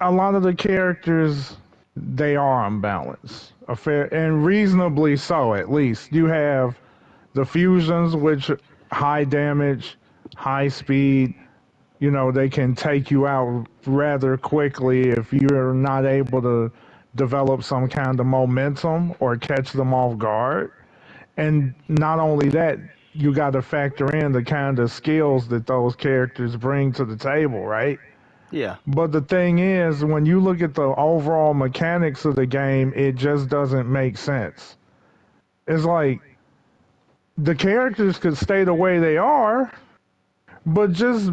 a lot of the characters, they are unbalanced. A fair and reasonably so, at least. You have the fusions, which high damage, high speed. You know, they can take you out rather quickly if you're not able to develop some kind of momentum or catch them off guard. And not only that, you got to factor in the kind of skills that those characters bring to the table, right? Yeah. But the thing is, when you look at the overall mechanics of the game, it just doesn't make sense. It's like the characters could stay the way they are, but just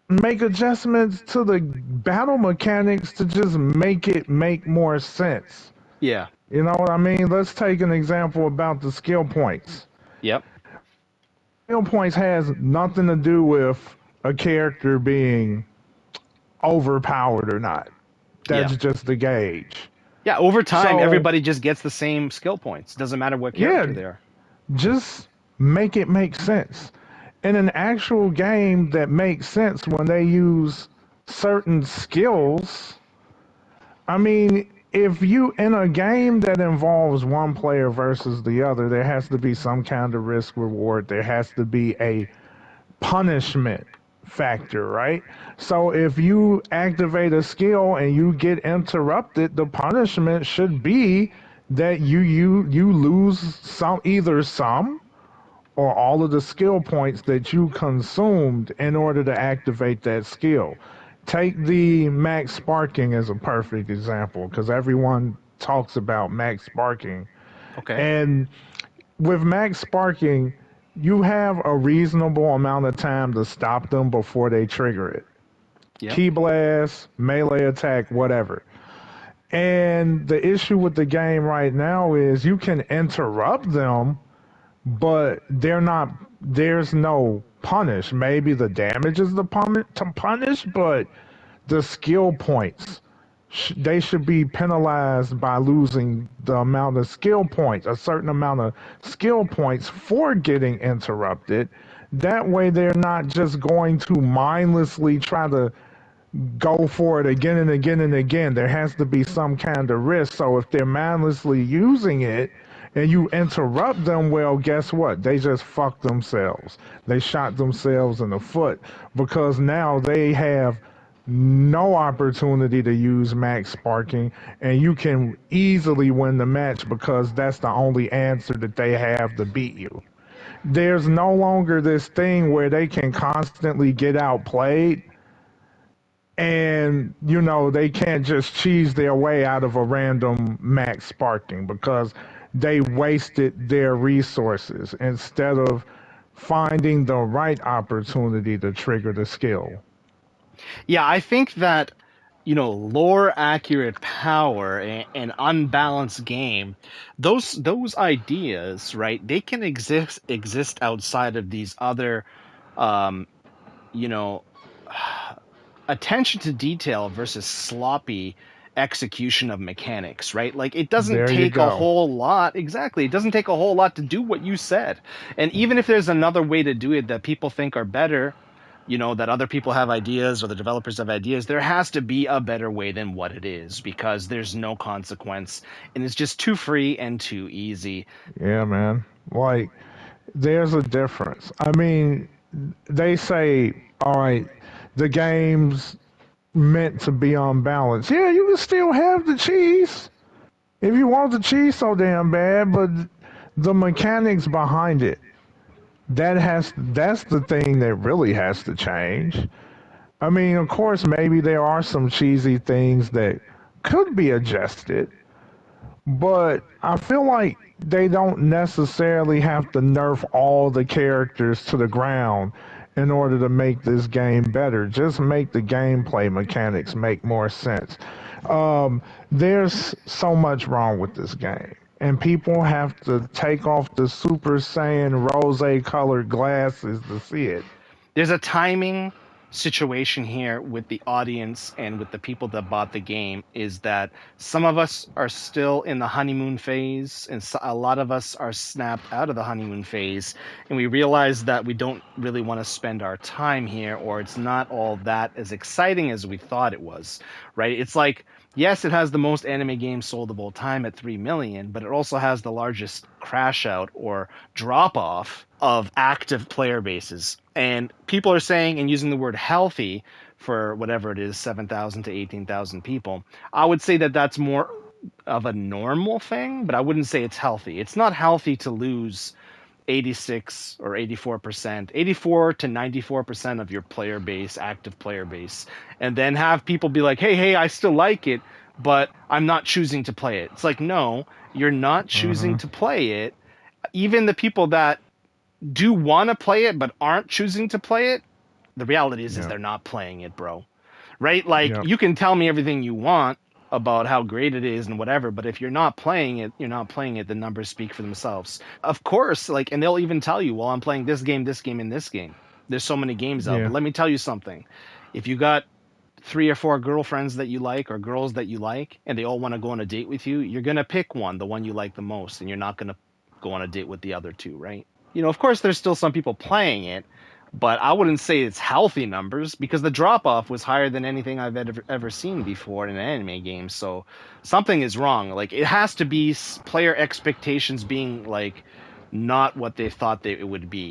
make adjustments to the battle mechanics to just make it make more sense. Yeah. You know what I mean? Let's take an example about the skill points. Yep. Skill points has nothing to do with a character being overpowered or not. Yeah. That's just the gauge. Yeah. Over time, So, everybody just gets the same skill points. Doesn't matter what yeah, character they are. just make it make sense. In an actual game that makes sense when they use certain skills, I mean, if you in a game that involves one player versus the other, there has to be some kind of risk reward. There has to be a punishment factor, right? So if you activate a skill and you get interrupted, the punishment should be that you lose some or all of the skill points that you consumed in order to activate that skill. Take the max sparking as a perfect example because everyone talks about max sparking. Okay. And with max sparking, you have a reasonable amount of time to stop them before they trigger it. Yep. Key blast, melee attack, whatever. And the issue with the game right now is you can interrupt them, but there's no punish. Maybe the damage is to punish, but the skill points, they should be penalized by losing the amount of skill points, a certain amount of skill points for getting interrupted. That way they're not just going to mindlessly try to go for it again and again and again. There has to be some kind of risk. So if they're mindlessly using it and you interrupt them, well, guess what? They just fucked themselves. They shot themselves in the foot because now they have no opportunity to use max sparking, and you can easily win the match because that's the only answer that they have to beat you. There's no longer this thing where they can constantly get outplayed and they can't just cheese their way out of a random max sparking because they wasted their resources instead of finding the right opportunity to trigger the skill. Yeah, I think that lore accurate power and unbalanced game, those ideas, right? They can exist outside of these other, um, you know, attention to detail versus sloppy execution of mechanics, right? Like it doesn't There you take a go. whole lot. Exactly. It doesn't take a whole lot to do what you said. And even if there's another way to do it that people think are better, that other people have ideas or the developers have ideas, there has to be a better way than what it is because there's no consequence and it's just too free and too easy. Yeah, man. Like, there's a difference. I mean, they say, all right, the game's meant to be unbalanced. Yeah, you can still have the cheese if you want the cheese so damn bad, but the mechanics behind it, that's the thing that really has to change. I mean, of course, maybe there are some cheesy things that could be adjusted, but I feel like they don't necessarily have to nerf all the characters to the ground in order to make this game better. Just make the gameplay mechanics make more sense. There's so much wrong with this game, and people have to take off the Super Saiyan rose colored glasses to see it. There's a timing situation here with the audience and with the people that bought the game is that some of us are still in the honeymoon phase, and a lot of us are snapped out of the honeymoon phase, and we realize that we don't really want to spend our time here, or it's not all that as exciting as we thought it was, right? It's like, yes, it has the most anime games sold of all time at 3 million, but it also has the largest crash out or drop off of active player bases. And people are saying and using the word healthy for whatever it is, 7,000 to 18,000 people. I would say that that's more of a normal thing, but I wouldn't say it's healthy. It's not healthy to lose 86 or 84%, 84 to 94% of your player base, active player base, and then have people be like, hey, I still like it, but I'm not choosing to play it. It's like, no, you're not choosing to play it. Even the people that do want to play it but aren't choosing to play it, the reality is Yeah. they're not playing it, bro. Right? Like, Yep. you can tell me everything you want about how great it is and whatever, but if you're not playing it, you're not playing it. The numbers speak for themselves. Of course, like, and they'll even tell you, well, I'm playing this game, and this game. There's so many games out, Yeah. but let me tell you something. If you got 3 or 4 girlfriends that you like or girls that you like, and they all want to go on a date with you, you're gonna pick one, the one you like the most, and you're not gonna go on a date with the other two, right? Of course, there's still some people playing it, but I wouldn't say it's healthy numbers because the drop off was higher than anything I've ever seen before in an anime game. So something is wrong. Like, it has to be player expectations being like not what they thought it would be.